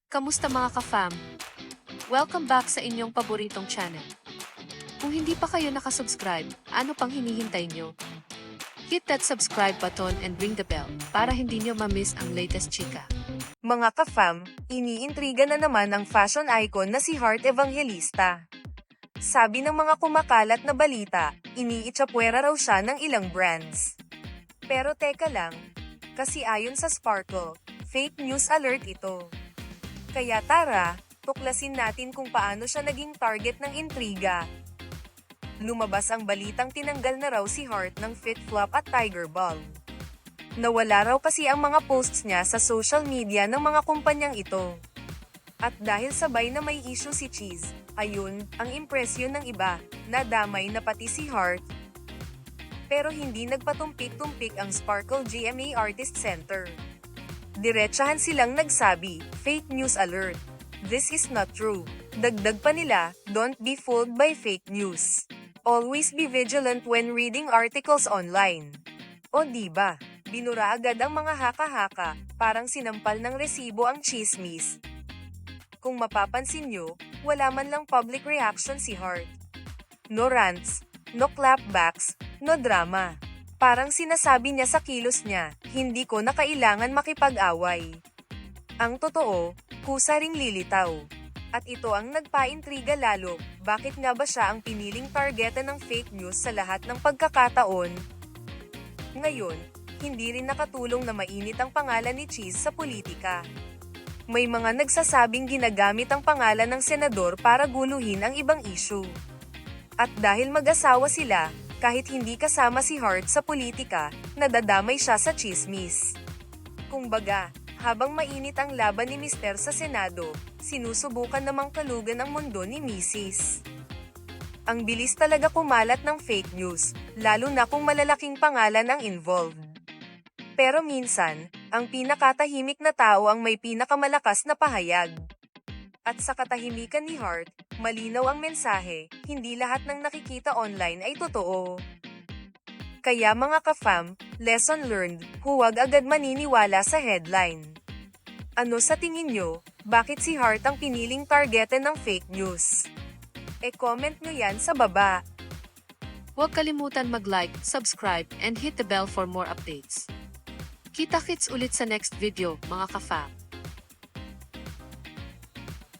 Kamusta mga ka-fam? Welcome back sa inyong paboritong channel. Kung hindi pa kayo nakasubscribe, ano pang hinihintay nyo? Hit that subscribe button and ring the bell para hindi nyo ma-miss ang latest chika. Mga ka-fam, iniintriga na naman ang fashion icon na si Heart Evangelista. Sabi ng mga kumakalat na balita, iniitsapwera raw siya ng ilang brands. Pero teka lang, kasi ayon sa Sparkle, fake news alert ito. Kaya tara, tuklasin natin kung paano siya naging target ng intriga. Lumabas ang balitang tinanggal na raw si Heart ng FitFlop at Tiger Balm. Nawala raw kasi ang mga posts niya sa social media ng mga kumpanyang ito. At dahil sabay na may issue si Cheese, ayun, ang impresyon ng iba, nadamay na pati si Heart. Pero hindi nagpatumpik-tumpik ang Sparkle GMA Artist Center. Diretsahan silang nagsabi, fake news alert. This is not true. Dagdag pa nila, don't be fooled by fake news. Always be vigilant when reading articles online. O diba, binura agad ang mga haka-haka, parang sinampal ng resibo ang chismis. Kung mapapansin nyo, wala man lang public reaction si Heart. No rants, no clapbacks, no drama. Parang sinasabi niya sa kilos niya, hindi ko na kailangan makipag-away. Ang totoo, kusa ring lilitaw. At ito ang nagpaintriga lalo, bakit nga ba siya ang piniling targetan ng fake news sa lahat ng pagkakataon? Ngayon, hindi rin nakatulong na mainit ang pangalan ni Cheese sa politika. May mga nagsasabing ginagamit ang pangalan ng senador para guluhin ang ibang issue. At dahil mag-asawa sila, kahit hindi kasama si Heart sa politika, nadadamay siya sa chismis. Kumbaga, habang mainit ang laban ni Mister sa Senado, sinusubukan namang kalugan ang mundo ni Mrs. Ang bilis talaga kumalat ng fake news, lalo na kung malalaking pangalan ang involved. Pero minsan, ang pinakatahimik na tao ang may pinakamalakas na pahayag. At sa katahimikan ni Heart, malinaw ang mensahe, hindi lahat ng nakikita online ay totoo. Kaya mga ka-fam, lesson learned, huwag agad maniniwala sa headline. Ano sa tingin nyo, bakit si Heart ang piniling targetan ng fake news? E-comment nyo yan sa baba. Huwag kalimutan mag-like, subscribe, and hit the bell for more updates. Kita-kits ulit sa next video, mga ka-fam.